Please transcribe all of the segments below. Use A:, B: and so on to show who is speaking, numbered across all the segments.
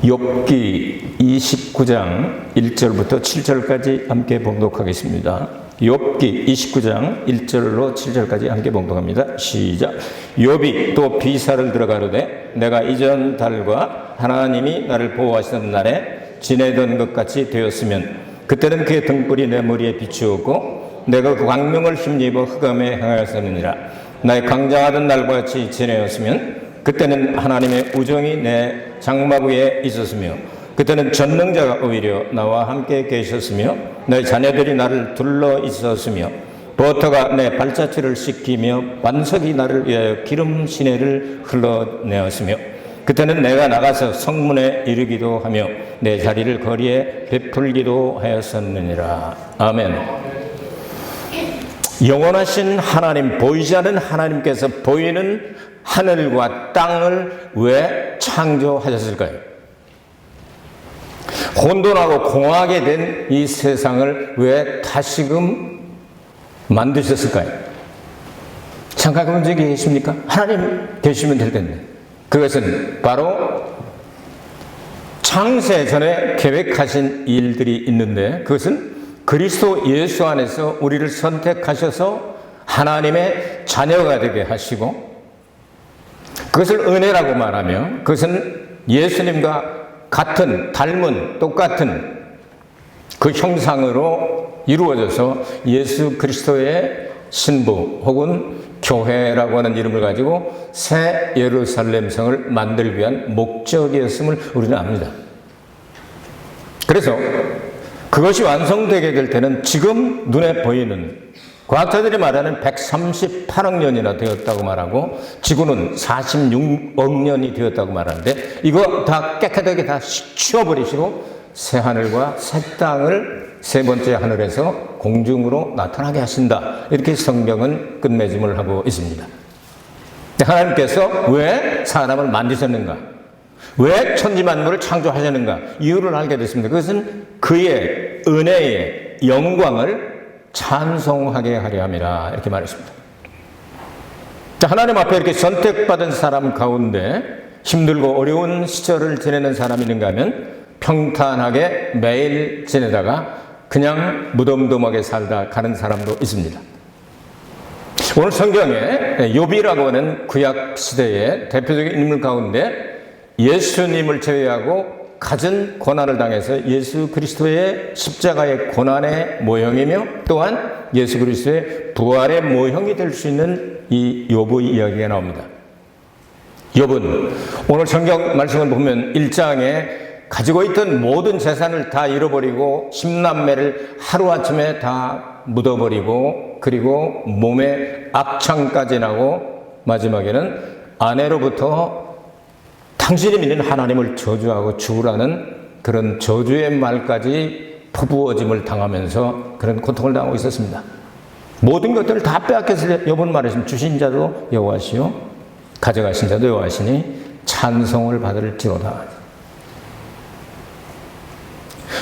A: 욥기 29장 1절부터 7절까지 함께 봉독하겠습니다. 욥기 29장 1절로 7절까지 함께 봉독합니다. 시작. 욥이 또 비사를 들어가로되 내가 이전 달과 하나님이 나를 보호하시던 날에 지내던 것 같이 되었으면 그때는 그의 등불이 내 머리에 비추었고 내가 그 광명을 힘입어 흑암에 행하였으니라. 나의 강장하던 날과 같이 지내었으면 그때는 하나님의 우정이 내 장막 위에 있었으며 그때는 전능자가 오히려 나와 함께 계셨으며 내 자녀들이 나를 둘러 있었으며 버터가 내 발자취를 씻기며 반석이 나를 위하여 기름 시내를 흘러내었으며 그때는 내가 나가서 성문에 이르기도 하며 내 자리를 거리에 베풀기도 하였었느니라. 아멘. 영원하신 하나님, 보이지 않는 하나님께서 보이는 하늘과 땅을 왜 창조하셨을까요? 혼돈하고 공허하게 된 이 세상을 왜 다시금 만드셨을까요? 생각해 본 적이 계십니까? 하나님 계시면 될 텐데. 그것은 바로 창세 전에 계획하신 일들이 있는데 그것은 그리스도 예수 안에서 우리를 선택하셔서 하나님의 자녀가 되게 하시고 그것을 은혜라고 말하며 그것은 예수님과 같은, 닮은, 똑같은 그 형상으로 이루어져서 예수 그리스도의 신부 혹은 교회라고 하는 이름을 가지고 새 예루살렘 성을 만들기 위한 목적이었음을 우리는 압니다. 그래서 그것이 완성되게 될 때는 지금 눈에 보이는 과학자들이 말하는 138억 년이나 되었다고 말하고 지구는 46억 년이 되었다고 말하는데 이거 다 깨끗하게 다 치워버리시고 새 하늘과 새 땅을 세 번째 하늘에서 공중으로 나타나게 하신다. 이렇게 성경은 끝맺음을 하고 있습니다. 하나님께서 왜 사람을 만드셨는가? 왜 천지만물을 창조하셨는가? 이유를 알게 됐습니다. 그것은 그의 은혜의 영광을 찬송하게 하려 함이라 이렇게 말했습니다. 자, 하나님 앞에 이렇게 선택받은 사람 가운데 힘들고 어려운 시절을 지내는 사람이 있는가 하면 평탄하게 매일 지내다가 그냥 무덤덤하게 살다 가는 사람도 있습니다. 오늘 성경에 욥이라고 하는 구약 시대의 대표적인 인물 가운데 예수님을 제외하고 갖은 고난을 당해서 예수 그리스도의 십자가의 고난의 모형이며 또한 예수 그리스도의 부활의 모형이 될 수 있는 이 욥의 이야기가 나옵니다. 욥은 오늘 성경 말씀을 보면 1장에 가지고 있던 모든 재산을 다 잃어버리고 10남매를 하루아침에 다 묻어버리고 그리고 몸에 악창까지 나고 마지막에는 아내로부터 당신이 믿는 하나님을 저주하고 죽으라는 그런 저주의 말까지 퍼부어짐을 당하면서 그런 고통을 당하고 있었습니다. 모든 것들을 다 빼앗겼을 때 욥은 말했습니다. 주신 자도 여호와시요 가져가신 자도 여호와시니 찬송을 받을지로다.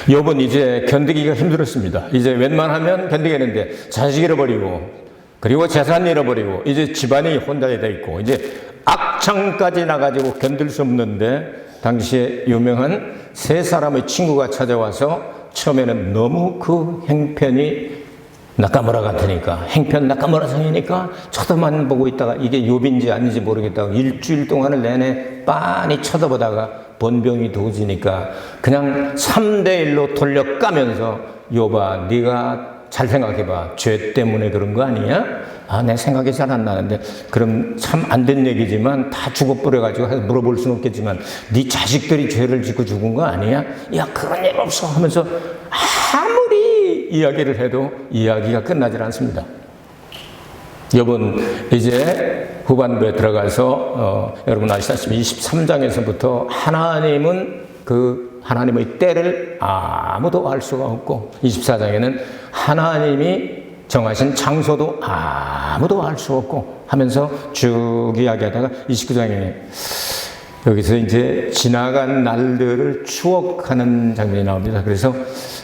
A: 욥은 이제 견디기가 힘들었습니다. 이제 웬만하면 견디겠는데 자식 잃어버리고 그리고 재산 잃어버리고 이제 집안이 혼자에 돼 있고 이제 악창까지 나가지고 견딜 수 없는데 당시에 유명한 세 사람의 친구가 찾아와서 처음에는 너무 그 행편이 나카무라 같으니까 행편 나카무라 성이니까 쳐다만 보고 있다가 이게 욥인지 아닌지 모르겠다고 일주일 동안을 내내 빤히 쳐다보다가 번병이 도지니까 그냥 3대1로 돌려까면서 욥아 네가 잘 생각해봐. 죄 때문에 그런 거 아니냐? 아, 내 생각이 잘 안 나는데 그럼 참 안 된 얘기지만 다 죽어버려가지고 물어볼 수는 없겠지만 네 자식들이 죄를 짓고 죽은 거 아니야? 야, 그런 일 없어 하면서 아무리 이야기를 해도 이야기가 끝나질 않습니다. 욥은 이제 후반부에 들어가서 여러분 아시다시피 23장에서부터 하나님은 그 하나님의 때를 아무도 알 수가 없고 24장에는 하나님이 정하신 장소도 아무도 알 수 없고 하면서 쭉 이야기하다가 29장에 여기서 이제 지나간 날들을 추억하는 장면이 나옵니다. 그래서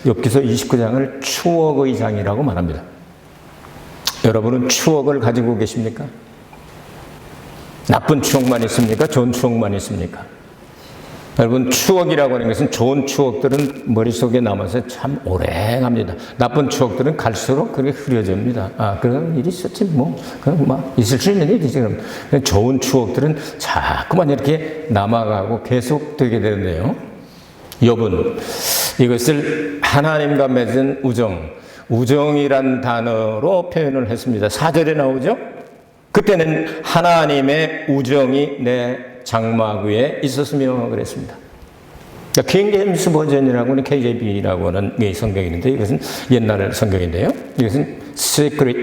A: 욥기서 29장을 추억의 장이라고 말합니다. 여러분은 추억을 가지고 계십니까? 나쁜 추억만 있습니까? 좋은 추억만 있습니까? 여러분, 추억이라고 하는 것은 좋은 추억들은 머릿속에 남아서 참 오래 갑니다. 나쁜 추억들은 갈수록 그게 흐려집니다. 그런 일이 있었지, 뭐. 그럼 막 있을 수 있는 일이지, 그럼. 좋은 추억들은 자꾸만 이렇게 남아가고 계속되게 되는데요. 욥은 이것을 하나님과 맺은 우정이란 단어로 표현을 했습니다. 4절에 나오죠? 그때는 하나님의 우정이 내 장막 위에 있었으며 그랬습니다. 킹 제임스 버전이라고 하는 KJV라고 하는 성경인데 이것은 옛날 성경인데요. 이것은 secret,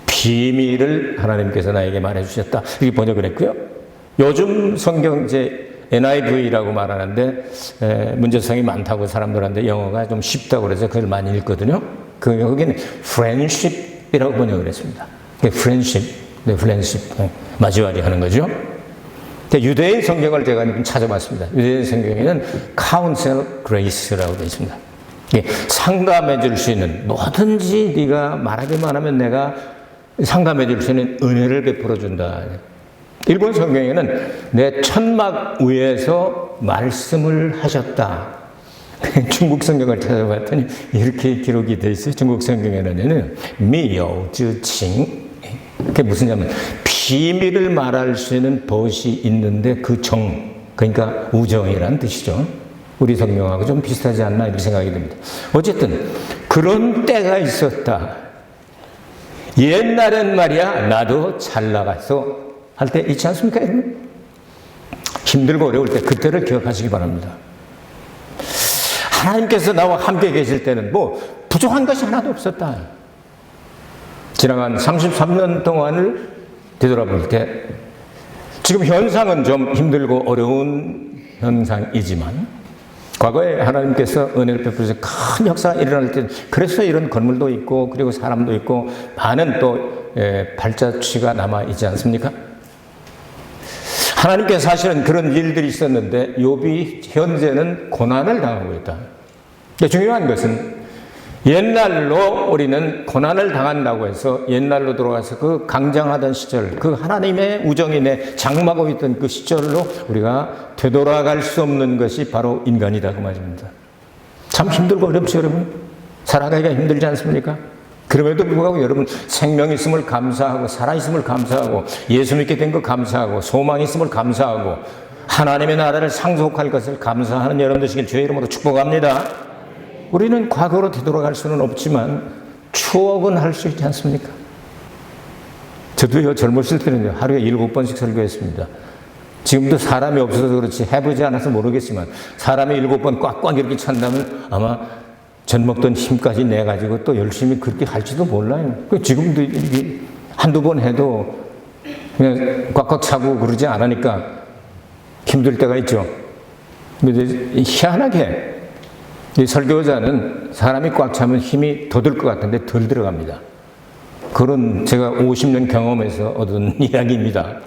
A: 비밀을 하나님께서 나에게 말해주셨다. 이렇게 번역을 했고요. 요즘 성경 NIV라고 말하는데 문제성이 많다고 사람들한테 영어가 좀 쉽다고 그래서 그걸 많이 읽거든요. 거기는 friendship이라고 번역을 했습니다. friendship, 마주하리 하는 거죠. 유대인 성경을 제가 좀 찾아봤습니다. 유대인 성경에는 counsel grace라고 되어 있습니다. 상담해 줄 수 있는, 뭐든지 네가 말하기만 하면 내가 상담해 줄 수 있는 은혜를 베풀어 준다. 일본 성경에는 내 천막 위에서 말씀을 하셨다. 중국 성경을 찾아봤더니 이렇게 기록이 되어 있어요. 중국 성경에는 미여즈칭, 그게 무슨 냐면 비밀을 말할 수 있는 벗이 있는데 그러니까 우정이라는 뜻이죠. 우리 성경하고 좀 비슷하지 않나 이렇게 생각이 듭니다. 어쨌든 그런 때가 있었다. 옛날엔 말이야 나도 잘 나가서 할 때 있지 않습니까, 여러분? 힘들고 어려울 때 그때를 기억하시기 바랍니다. 하나님께서 나와 함께 계실 때는 뭐 부족한 것이 하나도 없었다. 지나간 33년 동안을 되돌아볼 때 지금 현상은 좀 힘들고 어려운 현상이지만 과거에 하나님께서 은혜를 베푸셔서 큰 역사가 일어날 때 그래서 이런 건물도 있고 그리고 사람도 있고 많은 또 발자취가 남아 있지 않습니까? 하나님께서 사실은 그런 일들이 있었는데 욥이 현재는 고난을 당하고 있다. 중요한 것은 옛날로 우리는 고난을 당한다고 해서 옛날로 돌아가서 그 강장하던 시절, 그 하나님의 우정이 내 장막하고 있던 그 시절로 우리가 되돌아갈 수 없는 것이 바로 인간이다 그 말입니다. 참 힘들고 어렵죠, 여러분. 살아가기가 힘들지 않습니까? 그럼에도 불구하고 여러분 생명이 있음을 감사하고 살아있음을 감사하고 예수 믿게 된 거 감사하고 소망이 있음을 감사하고 하나님의 나라를 상속할 것을 감사하는 여러분 되시길 주의 이름으로 축복합니다. 우리는 과거로 되돌아갈 수는 없지만 추억은 할 수 있지 않습니까? 저도요 젊었을 때는 하루에 7번씩 설교했습니다. 지금도 사람이 없어서 그렇지 해보지 않아서 모르겠지만 사람이 7번 꽉꽉 이렇게 찬다면 아마 전 먹던 힘까지 내가지고 또 열심히 그렇게 할지도 몰라요. 지금도 이게 한두 번 해도 그냥 꽉꽉 차고 그러지 않으니까 힘들 때가 있죠. 근데 희한하게 이 설교자는 사람이 꽉 차면 힘이 더 들 것 같은데 덜 들어갑니다. 그런 제가 50년 경험에서 얻은 이야기입니다.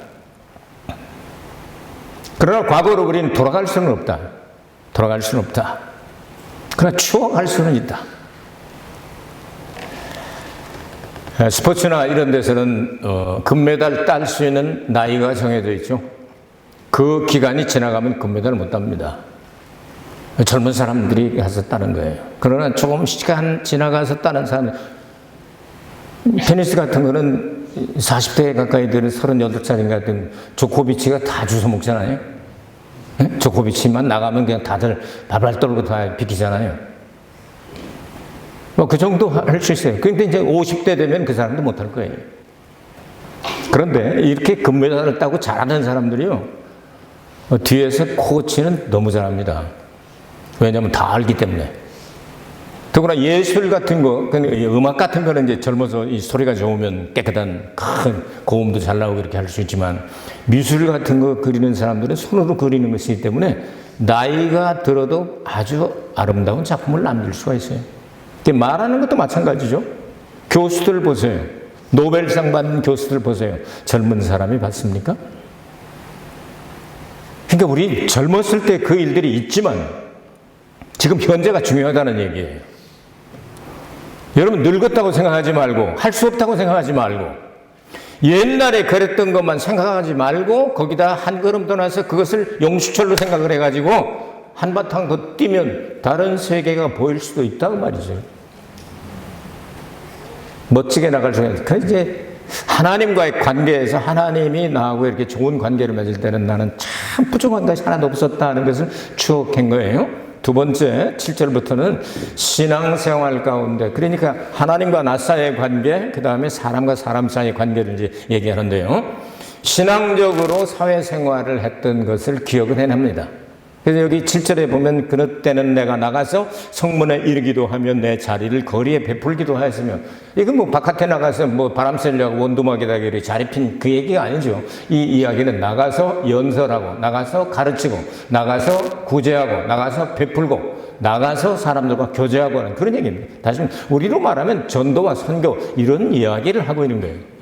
A: 그러나 과거로 우리는 돌아갈 수는 없다. 돌아갈 수는 없다. 그러나 추억할 수는 있다. 스포츠나 이런 데서는 금메달 딸 수 있는 나이가 정해져 있죠. 그 기간이 지나가면 금메달을 못 땁니다. 젊은 사람들이 가서 따는 거예요. 그러나 조금 시간 지나가서 따는 사람, 테니스 같은 거는 40대 가까이 되는 38살인가 된 조코비치가 다 주워 먹잖아요. 조코비치만 나가면 그냥 다들 발발 떨고 다 비키잖아요. 뭐 그 정도 할 수 있어요. 그런데 이제 50대 되면 그 사람도 못 할 거예요. 그런데 이렇게 금메달을 따고 잘하는 사람들이요, 뒤에서 코치는 너무 잘합니다. 왜냐하면 다 알기 때문에. 더구나 예술 같은 거, 음악 같은 거는 이제 젊어서 이 소리가 좋으면 깨끗한 큰 고음도 잘 나오고 이렇게 할 수 있지만 미술 같은 거 그리는 사람들은 손으로 그리는 것이기 때문에 나이가 들어도 아주 아름다운 작품을 남길 수가 있어요. 말하는 것도 마찬가지죠. 교수들 보세요. 노벨상 받는 교수들 보세요. 젊은 사람이 받습니까? 그러니까 우리 젊었을 때 그 일들이 있지만 지금 현재가 중요하다는 얘기예요. 여러분 늙었다고 생각하지 말고 할 수 없다고 생각하지 말고 옛날에 그랬던 것만 생각하지 말고 거기다 한 걸음 더 나서 그것을 용수철로 생각을 해가지고 한바탕 더 뛰면 다른 세계가 보일 수도 있다고 말이죠. 멋지게 나갈 수 있는. 그 이제 하나님과의 관계에서 하나님이 나하고 이렇게 좋은 관계를 맺을 때는 나는 참 부족한 것이 하나도 없었다는 것을 추억한 거예요. 두 번째 7절부터는 신앙생활 가운데, 그러니까 하나님과 나 사이의 관계, 그 다음에 사람과 사람 사이의 관계를 이제 얘기하는데요. 신앙적으로 사회생활을 했던 것을 기억을 해냅니다. 그래서 여기 7절에 보면 그때는 내가 나가서 성문에 이르기도 하며 내 자리를 거리에 베풀기도 하였으며, 이건 뭐 바깥에 나가서 뭐 바람 쐬려고 원두막에다가 이렇게 자리 핀 그 얘기가 아니죠. 이 이야기는 나가서 연설하고, 나가서 가르치고, 나가서 구제하고, 나가서 베풀고, 나가서 사람들과 교제하고 하는 그런 얘기입니다. 다시 우리로 말하면 전도와 선교, 이런 이야기를 하고 있는 거예요.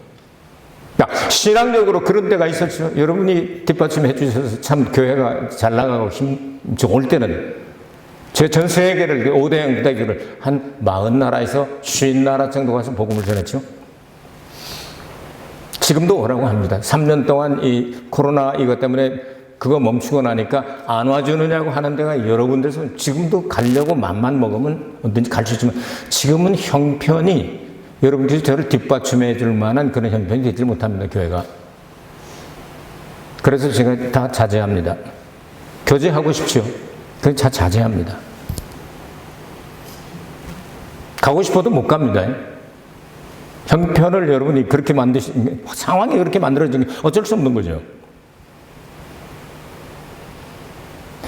A: 신앙적으로 그런 때가 있었죠. 여러분이 뒷받침해 주셔서 참 교회가 잘 나가고 힘 좋을 때는 제 전 세계를 5대양 부대교를 한 40나라에서 50나라 정도 가서 복음을 전했죠. 지금도 오라고 합니다. 3년 동안 이 코로나 이것 때문에 그거 멈추고 나니까 안 와주느냐고 하는 데가 여러 군데서 지금도 가려고 맘만 먹으면 언제든지 갈 수 있지만 지금은 형편이 여러분들이 저를 뒷받침해 줄 만한 그런 형편이 되지 못합니다, 교회가. 그래서 제가 다 자제합니다. 교제하고 싶죠. 그래서 다 자제합니다. 가고 싶어도 못 갑니다. 형편을 여러분이 그렇게 상황이 그렇게 만들어진 게 어쩔 수 없는 거죠.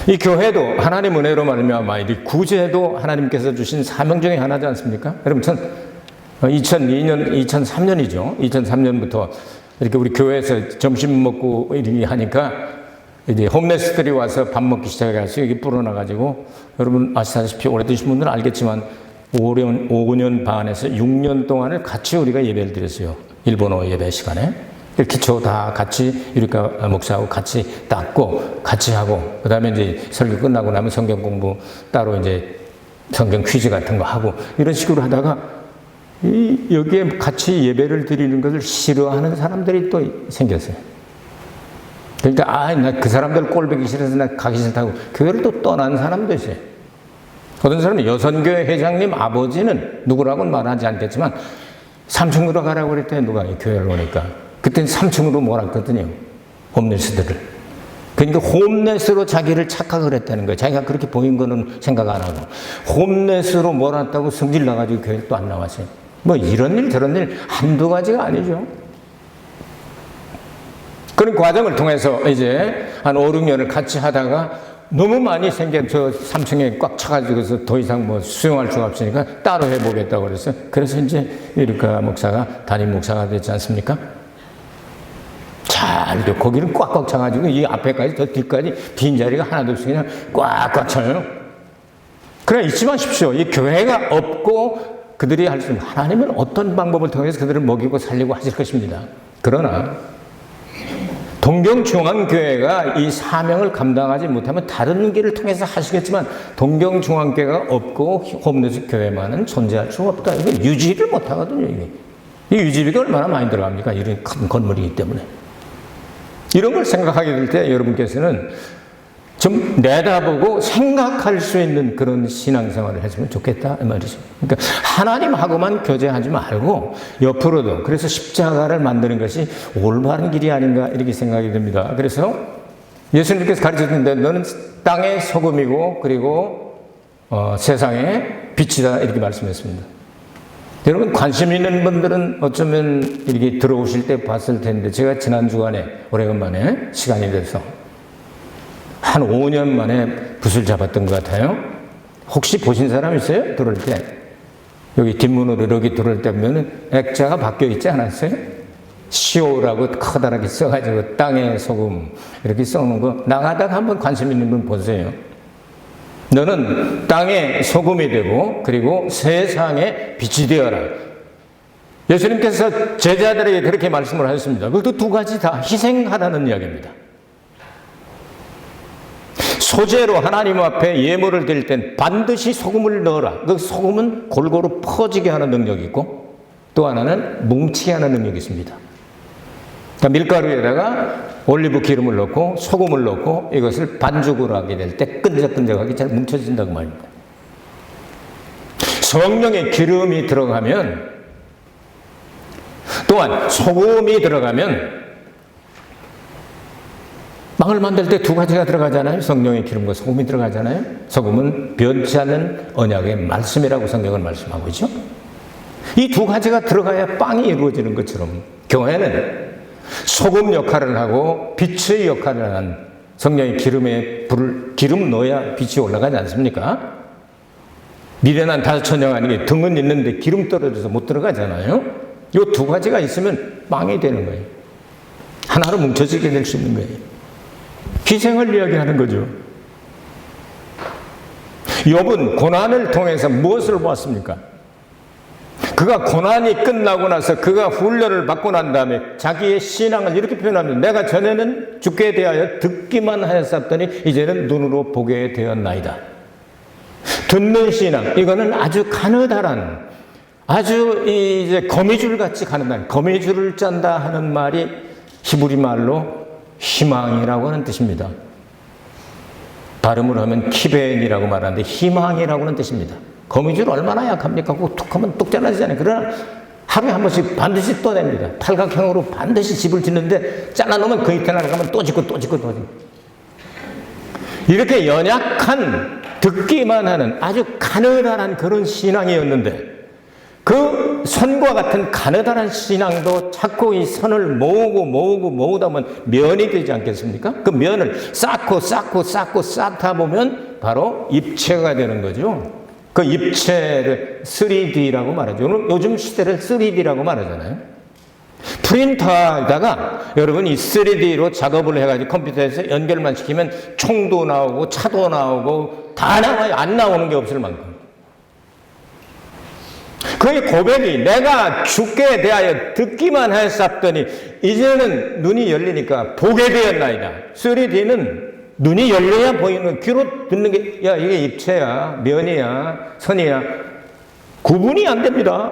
A: 이 교회도 하나님 은혜로 말미암아 이 구제도 하나님께서 주신 사명 중에 하나지 않습니까? 여러분, 2003년이죠. 2003년부터 이렇게 우리 교회에서 점심 먹고 이렇게 하니까 이제 홈레스들이 와서 밥 먹기 시작해서 여기 불어나가지고, 여러분 아시다시피 오래되신 분들은 알겠지만 5년 반에서 6년 동안을 같이 우리가 예배를 드렸어요. 일본어 예배 시간에. 기초 다 같이 유리카 목사하고 같이 닦고 같이 하고, 그 다음에 이제 설교 끝나고 나면 성경 공부 따로 이제 성경 퀴즈 같은 거 하고 이런 식으로 하다가 여기에 같이 예배를 드리는 것을 싫어하는 사람들이 또 생겼어요. 그러니까 나 그 사람들 꼴보기 싫어서 나 가기 싫다고 교회를 또 떠난 사람도 있어요. 어떤 사람은 여선교회 회장님 아버지는 누구라고는 말하지 않겠지만 3층으로 가라고 그랬대요. 누가 교회를 오니까. 그때는 3층으로 몰았거든요. 홈레스들을. 그러니까 홈레스로 자기를 착각을 했다는 거예요. 자기가 그렇게 보인 거는 생각 안 하고 홈레스로 몰았다고 성질 나가지고 교회 또 안 나왔어요. 뭐 이런 일 저런 일 한두 가지가 아니죠. 그런 과정을 통해서 이제 한 5, 6년을 같이 하다가 너무 많이 생겨 저 3층에 꽉 차가지고서 더 이상 뭐 수용할 수가 없으니까 따로 해보겠다고 그랬어요. 그래서 이제 유리카 목사가 담임 목사가 됐지 않습니까? 잘 돼. 거기는 꽉꽉 차가지고 이 앞에까지 저 뒤까지 빈자리가 하나도 없이 그냥 꽉꽉 차요. 그래 잊지 마십시오. 이 교회가 없고 그들이 할 수 있는, 하나님은 어떤 방법을 통해서 그들을 먹이고 살리고 하실 것입니다. 그러나 동경중앙교회가 이 사명을 감당하지 못하면 다른 길을 통해서 하시겠지만 동경중앙교회가 없고 홈레스 교회만은 존재할 수가 없다. 이거 유지를 못하거든요. 이게. 이 유지비가 얼마나 많이 들어갑니까? 이런 큰 건물이기 때문에. 이런 걸 생각하게 될 때 여러분께서는 좀 내다보고 생각할 수 있는 그런 신앙생활을 했으면 좋겠다 이 말이죠. 그러니까 하나님하고만 교제하지 말고 옆으로도, 그래서 십자가를 만드는 것이 올바른 길이 아닌가 이렇게 생각이 듭니다. 그래서 예수님께서 가르쳤는데 너는 땅의 소금이고 그리고 세상의 빛이다 이렇게 말씀했습니다. 여러분 관심 있는 분들은 어쩌면 이렇게 들어오실 때 봤을 텐데, 제가 지난 주간에 오래간만에 시간이 돼서 한 5년 만에 붓을 잡았던 것 같아요. 혹시 보신 사람 있어요? 들어올 때. 여기 뒷문으로 이렇게 들어올 때 보면 액자가 바뀌어 있지 않았어요? 시오라고 커다랗게 써가지고 땅의 소금 이렇게 써놓은 거 나가다가 한번 관심 있는 분 보세요. 너는 땅의 소금이 되고 그리고 세상의 빛이 되어라. 예수님께서 제자들에게 그렇게 말씀을 하셨습니다. 그것도 두 가지 다 희생하라는 이야기입니다. 소재로 하나님 앞에 예물을 드릴 땐 반드시 소금을 넣어라. 그 소금은 골고루 퍼지게 하는 능력이 있고 또 하나는 뭉치게 하는 능력이 있습니다. 그러니까 밀가루에다가 올리브 기름을 넣고 소금을 넣고 이것을 반죽을 하게 될 때 끈적끈적하게 잘 뭉쳐진다고 말입니다. 성령의 기름이 들어가면, 또한 소금이 들어가면, 빵을 만들 때 두 가지가 들어가잖아요. 성령의 기름과 소금이 들어가잖아요. 소금은 변치 않는 언약의 말씀이라고 성경은 말씀하고 있죠. 이 두 가지가 들어가야 빵이 이루어지는 것처럼 교회는 소금 역할을 하고 빛의 역할을 하는, 성령의 기름에 기름 넣어야 빛이 올라가지 않습니까? 미련한 다섯천영 아니게 등은 있는데 기름 떨어져서 못 들어가잖아요. 이 두 가지가 있으면 빵이 되는 거예요. 하나로 뭉쳐지게 될 수 있는 거예요. 희생을 이야기하는 거죠. 욥은 고난을 통해서 무엇을 보았습니까? 그가 고난이 끝나고 나서 그가 훈련을 받고 난 다음에 자기의 신앙을 이렇게 표현합니다. 내가 전에는 주께 대하여 듣기만 하였었더니 이제는 눈으로 보게 되었나이다. 듣는 신앙, 이거는 아주 가느다란, 아주 이제 거미줄 같이 가느다란, 거미줄을 짠다 하는 말이 히브리 말로 희망이라고 하는 뜻입니다. 발음을 하면 키벤이라고 말하는데 희망이라고 하는 뜻입니다. 거미줄 얼마나 약합니까? 툭 하면 뚝 잘라지잖아요. 그러나 하루에 한 번씩 반드시 떠냅니다. 팔각형으로 반드시 집을 짓는데 잘라놓으면 그 이튿날 가면 또 짓고 또 짓고 또 짓고. 이렇게 연약한, 듣기만 하는 아주 가느다란 그런 신앙이었는데, 그 선과 같은 가느다란 신앙도 자꾸 이 선을 모으다 보면 면이 되지 않겠습니까? 그 면을 쌓다 보면 바로 입체가 되는 거죠. 그 입체를 3D라고 말하죠. 요즘 시대를 3D라고 말하잖아요. 프린터에다가 여러분 이 3D로 작업을 해가지고 컴퓨터에서 연결만 시키면 총도 나오고 차도 나오고 다 나와요. 안 나오는 게 없을 만큼. 그의 고백이 내가 주께 대하여 듣기만 하였었더니 이제는 눈이 열리니까 보게 되었나이다. 3D는 눈이 열려야 보이는, 귀로 듣는 게, 야, 이게 입체야, 면이야, 선이야. 구분이 안 됩니다.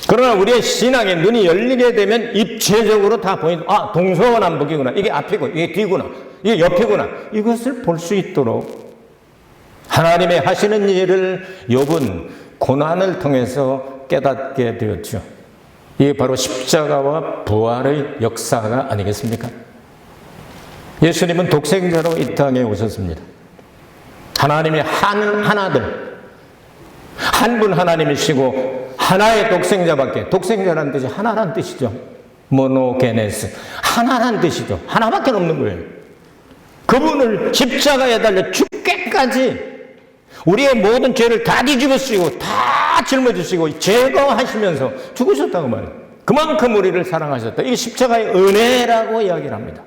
A: 그러나 우리의 신앙에 눈이 열리게 되면 입체적으로 다 보이는, 아, 동서남북이구나. 이게 앞이고, 이게 뒤구나. 이게 옆이구나. 이것을 볼 수 있도록 하나님의 하시는 일을 욥은 고난을 통해서 깨닫게 되었죠. 이게 바로 십자가와 부활의 역사가 아니겠습니까? 예수님은 독생자로 이 땅에 오셨습니다. 하나님의 하나들, 한 분 하나님이시고 하나의 독생자밖에, 독생자라는 뜻이 하나란 뜻이죠. 모노게네스, 하나란 뜻이죠. 하나밖에 없는 거예요. 그분을 십자가에 달려 죽게까지 우리의 모든 죄를 다 뒤집어쓰고 다 짊어지시고 제거하시면서 죽으셨다고 말해요. 그만큼 우리를 사랑하셨다. 이게 십자가의 은혜라고 이야기를 합니다.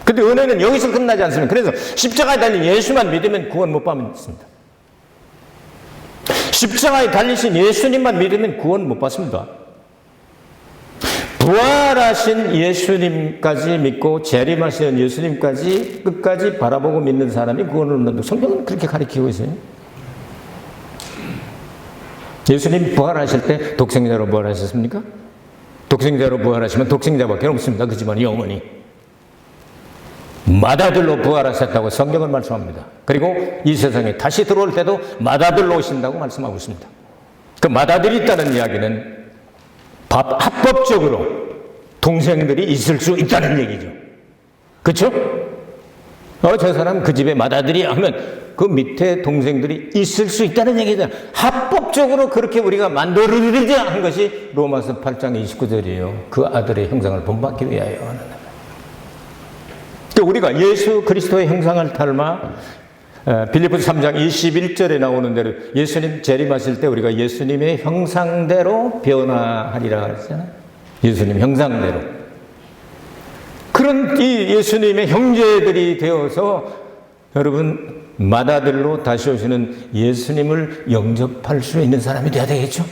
A: 근데 은혜는 여기서 끝나지 않습니다. 그래서 십자가에 달린 예수만 믿으면 구원 못 받습니다. 십자가에 달리신 예수님만 믿으면 구원 못 받습니다. 부활하신 예수님까지 믿고 재림하신 예수님까지 끝까지 바라보고 믿는 사람이 구원을 얻는다. 성경은 그렇게 가르치고 있어요. 예수님 부활하실 때 독생자로 부활하셨습니까? 독생자로 부활하시면 독생자밖에 없습니다. 그 집안이 영원히. 맏아들로 부활하셨다고 성경은 말씀합니다. 그리고 이 세상에 다시 들어올 때도 맏아들로 오신다고 말씀하고 있습니다. 그 맏아들이 있다는 이야기는 합법적으로 동생들이 있을 수 있다는 얘기죠. 그렇죠? 저 사람 그 집에 맏아들이야 하면 그 밑에 동생들이 있을 수 있다는 얘기잖아요. 합법적으로 그렇게 우리가 만들어내자 한 것이 로마서 8장 29절이에요. 그 아들의 형상을 본받기 위하여 하는. 우리가 예수 그리스도의 형상을 닮아 빌립보서 3장 21절에 나오는 대로 예수님 재림하실 때 우리가 예수님의 형상대로 변화하리라 그랬잖아요. 예수님 형상대로. 그런 이 예수님의 형제들이 되어서 여러분 맏아들로 다시 오시는 예수님을 영접할 수 있는 사람이 되어야 되겠죠.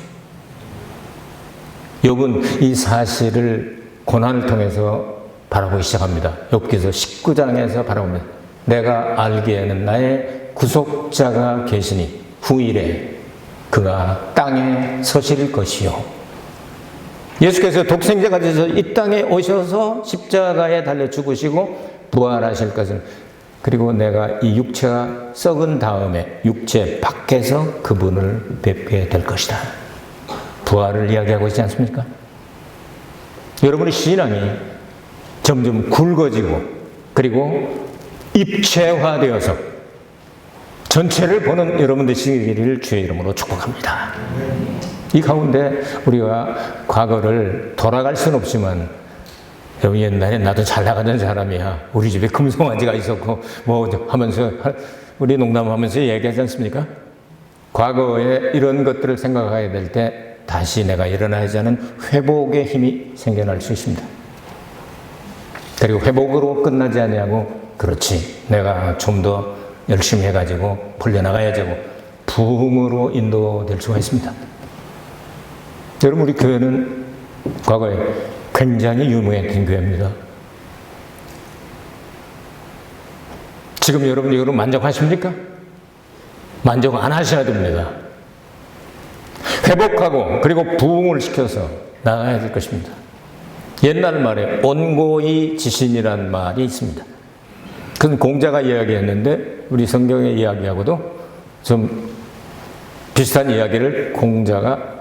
A: 욥은 이 사실을 고난을 통해서 바라보기 시작합니다. 욥기서 19장에서 바라봅니다. 내가 알기에는 나의 구속자가 계시니 후일에 그가 땅에 서실 것이요. 예수께서 독생자가 되셔서 이 땅에 오셔서 십자가에 달려 죽으시고 부활하실 것을, 그리고 내가 이 육체가 썩은 다음에 육체 밖에서 그분을 뵙게 될 것이다. 부활을 이야기하고 있지 않습니까? 여러분의 신앙이 점점 굵어지고 그리고 입체화되어서 전체를 보는 여러분 되시기를 주의 이름으로 축복합니다. 이 가운데 우리가 과거를 돌아갈 수는 없지만, 옛날에 나도 잘 나가던 사람이야, 우리 집에 금송아지가 있었고 뭐 하면서 우리 농담하면서 얘기하지 않습니까? 과거에 이런 것들을 생각하게 될 때 다시 내가 일어나야지 하는 회복의 힘이 생겨날 수 있습니다. 그리고 회복으로 끝나지 아니하고, 그렇지, 내가 좀 더 열심히 해가지고 풀려나가야지 하고 부흥으로 인도될 수가 있습니다. 여러분, 우리 교회는 과거에 굉장히 유명했던 교회입니다. 지금 여러분 이거로 만족하십니까? 만족 안 하셔야 됩니다. 회복하고 그리고 부흥을 시켜서 나가야 될 것입니다. 옛날 말에 온고이 지신이라는 말이 있습니다. 그건 공자가 이야기했는데 우리 성경의 이야기하고도 좀 비슷한 이야기를 공자가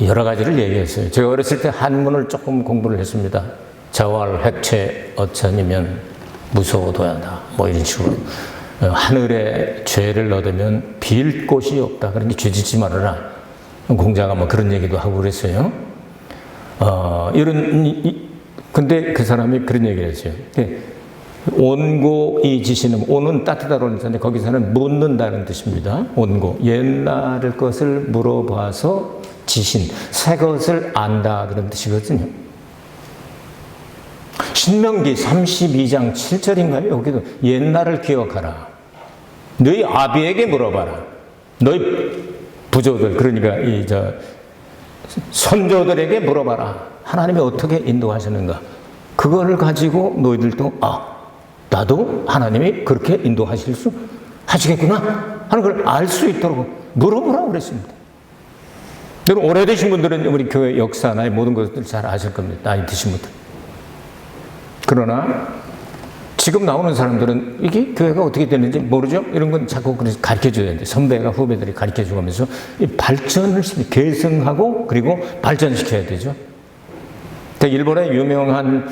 A: 여러 가지를 얘기했어요. 제가 어렸을 때 한문을 조금 공부를 했습니다. 자활, 획체, 어천이면 무소도야다, 뭐 이런 식으로. 하늘에 죄를 얻으면 빌 곳이 없다, 그러니 죄 짓지 말아라. 공자가 뭐 그런 얘기도 하고 그랬어요. 근데 그 사람이 그런 얘기를 했어요. 온고 이 지시는, 온은 따뜻하다고 하는데 거기서는 묻는다는 뜻입니다. 온고, 옛날 것을 물어봐서 지신, 새 것을 안다, 그런 뜻이거든요. 신명기 32장 7절인가요? 여기도 옛날을 기억하라. 너희 아비에게 물어봐라. 너희 부조들, 그러니까 선조들에게 물어봐라. 하나님이 어떻게 인도하시는가? 그거를 가지고 너희들도 나도 하나님이 그렇게 인도하실 수 하시겠구나 하는 걸 알 수 있도록 물어보라고 그랬습니다. 여러분, 오래되신 분들은 우리 교회 역사나 모든 것들 잘 아실 겁니다. 나이 드신 분들. 그러나 지금 나오는 사람들은 이게 교회가 어떻게 되는지 모르죠? 이런 건 자꾸 가르쳐 줘야 되는데, 선배가 후배들이 가르쳐 주면서 발전을 계승하고 그리고 발전시켜야 되죠. 일본의 유명한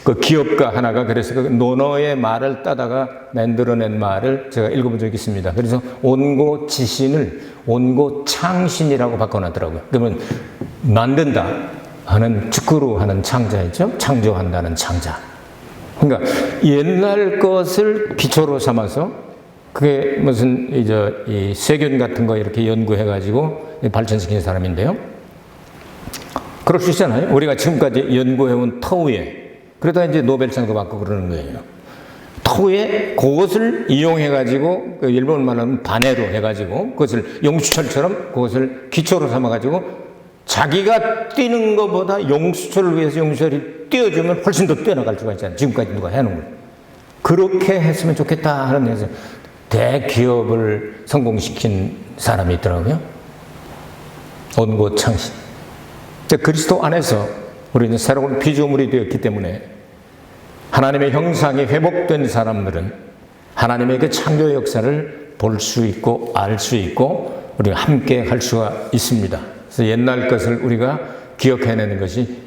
A: 그 기업가 하나가 그래서 그 논어의 말을 따다가 만들어낸 말을 제가 읽어본 적이 있습니다. 그래서 온고 지신을 온고 창신이라고 바꿔놨더라고요. 그러면 만든다 하는, 축구로 하는 창자이죠. 창조한다는 창자. 그러니까 옛날 것을 기초로 삼아서, 그게 무슨 이 세균 같은 거 이렇게 연구해가지고 발전시킨 사람인데요. 그럴 수 있잖아요. 우리가 지금까지 연구해온 터우에, 그러다 이제 노벨상도 받고 그러는 거예요. 터우에 그것을 이용해가지고, 일본 말하면 바네로 해가지고, 그것을 용수철처럼 그것을 기초로 삼아가지고, 자기가 뛰는 것보다 용수철을 위해서 용수철이 뛰어주면 훨씬 더 뛰어나갈 수가 있잖아요. 지금까지 누가 해놓은 거예요. 그렇게 했으면 좋겠다 하는 데서 대기업을 성공시킨 사람이 있더라고요. 온고창신. 그리스도 안에서 우리는 새로운 피조물이 되었기 때문에 하나님의 형상이 회복된 사람들은 하나님의 그 창조 역사를 볼 수 있고 알 수 있고 우리가 함께 할 수가 있습니다. 그래서 옛날 것을 우리가 기억해내는 것이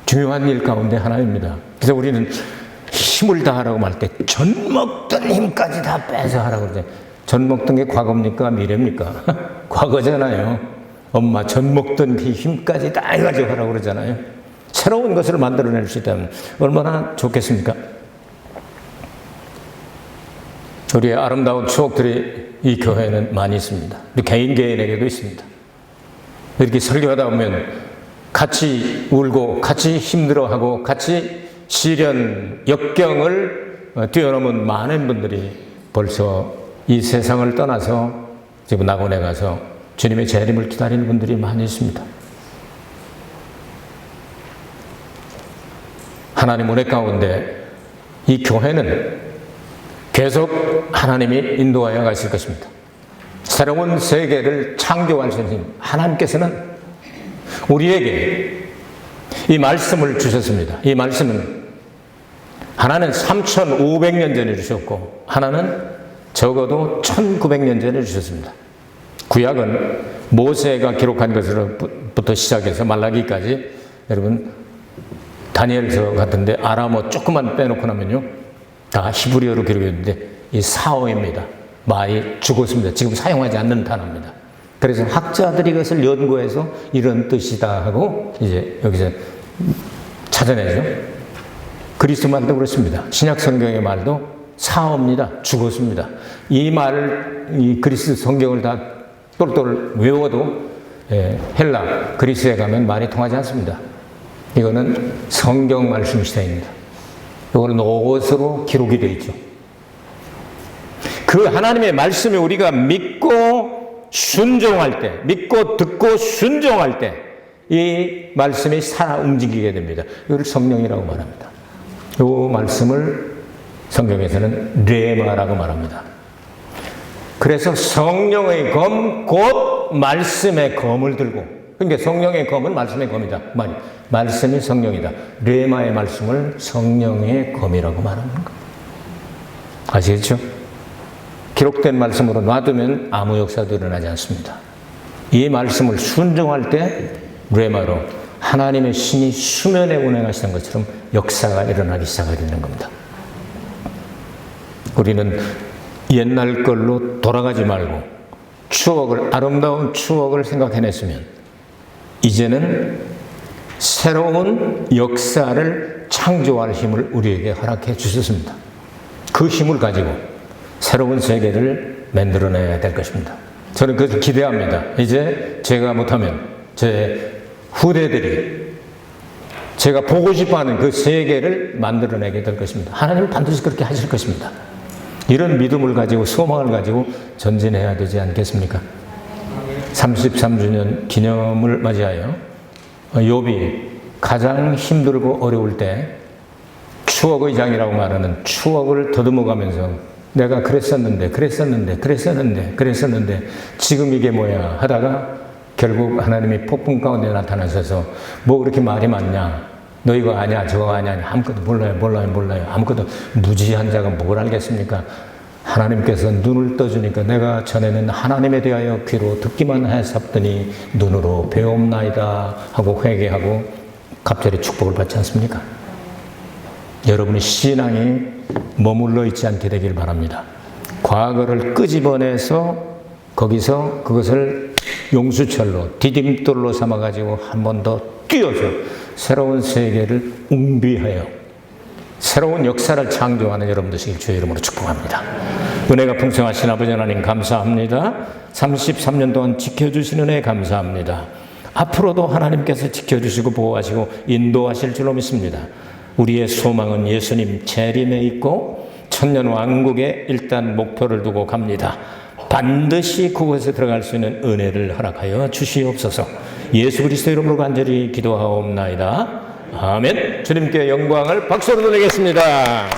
A: 중요한 일 가운데 하나입니다. 그래서 우리는 힘을 다하라고 말 때 전 먹던 힘까지 다 빼서 하라고 그러죠. 전 먹던 게 과거입니까? 미래입니까? 과거잖아요. 엄마 전 먹던 그 힘까지 다 해가지고 하라고 그러잖아요. 새로운 것을 만들어낼 수 있다면 얼마나 좋겠습니까? 우리의 아름다운 추억들이 이 교회에는 많이 있습니다. 우리 개인에게도 있습니다. 이렇게 설교하다 보면 같이 울고 같이 힘들어하고 같이 시련, 역경을 뛰어넘은 많은 분들이 벌써 이 세상을 떠나서 지금 낙원에 가서 주님의 재림을 기다리는 분들이 많이 있습니다. 하나님 은혜 가운데 이 교회는 계속 하나님이 인도하여 가실 것입니다. 새로운 세계를 창조할 수 있는 하나님께서는 우리에게 이 말씀을 주셨습니다. 이 말씀은 하나는 3,500년 전에 주셨고 하나는 적어도 1,900년 전에 주셨습니다. 구약은 모세가 기록한 것으로부터 시작해서 말라기까지 여러분 다니엘서 같은데 아람어 조금만 빼놓고 나면요 다 히브리어로 기록했는데 이 사어입니다. 많이 죽었습니다. 지금 사용하지 않는 단어입니다. 그래서 학자들이 이것을 연구해서 이런 뜻이다 하고 이제 여기서 찾아내죠. 그리스 말도 그렇습니다. 신약 성경의 말도 사어입니다. 죽었습니다. 이 말을 이 그리스 성경을 다 똘똘 외워도 헬라 그리스에 가면 말이 통하지 않습니다. 이거는 성경 말씀 시대입니다. 이거는 옷으로 기록이 되어 있죠. 그 하나님의 말씀이 우리가 믿고 순종할 때, 믿고 듣고 순종할 때 이 말씀이 살아 움직이게 됩니다. 이걸 성령이라고 말합니다. 이 말씀을 성경에서는 레마라고 말합니다. 그래서 성령의 검, 곧 말씀의 검을 들고, 그러니까 성령의 검은 말씀의 검이다. 말씀이 성령이다. 레마의 말씀을 성령의 검이라고 말하는 겁니다. 아시겠죠? 기록된 말씀으로 놔두면 아무 역사도 일어나지 않습니다. 이 말씀을 순종할 때 레마로 하나님의 신이 수면에 운행하시는 것처럼 역사가 일어나기 시작하게 되는 겁니다. 우리는 옛날 걸로 돌아가지 말고 아름다운 추억을 생각해냈으면 이제는 새로운 역사를 창조할 힘을 우리에게 허락해 주셨습니다. 그 힘을 가지고 새로운 세계를 만들어내야 될 것입니다. 저는 그것을 기대합니다. 이제 제가 못하면 제 후대들이 제가 보고 싶어하는 그 세계를 만들어내게 될 것입니다. 하나님은 반드시 그렇게 하실 것입니다. 이런 믿음을 가지고 소망을 가지고 전진해야 되지 않겠습니까? 33주년 기념을 맞이하여 욥이 가장 힘들고 어려울 때 추억의 장이라고 말하는 추억을 더듬어가면서 내가 그랬었는데 지금 이게 뭐야 하다가 결국 하나님이 폭풍 가운데 나타나셔서 뭐 그렇게 말이 많냐, 너 이거 아냐 저거 아냐, 아무것도 몰라요. 아무것도 무지한 자가 뭘 알겠습니까? 하나님께서 눈을 떠주니까 내가 전에는 하나님에 대하여 귀로 듣기만 했었더니 눈으로 배움나이다 하고 회개하고 갑자기 축복을 받지 않습니까? 여러분의 신앙이 머물러 있지 않게 되길 바랍니다. 과거를 끄집어내서 거기서 그것을 용수철로 디딤돌로 삼아가지고 한 번 더 뛰어서 새로운 세계를 웅비하여 새로운 역사를 창조하는 여러분 되시길 주의 이름으로 축복합니다. 은혜가 풍성하신 아버지 하나님 감사합니다. 33년 동안 지켜주신 은혜 감사합니다. 앞으로도 하나님께서 지켜주시고 보호하시고 인도하실 줄로 믿습니다. 우리의 소망은 예수님 재림에 있고 천년왕국에 일단 목표를 두고 갑니다. 반드시 그곳에 들어갈 수 있는 은혜를 허락하여 주시옵소서. 예수 그리스도 이름으로 간절히 기도하옵나이다. 아멘. 주님께 영광을 박수로 드리겠습니다.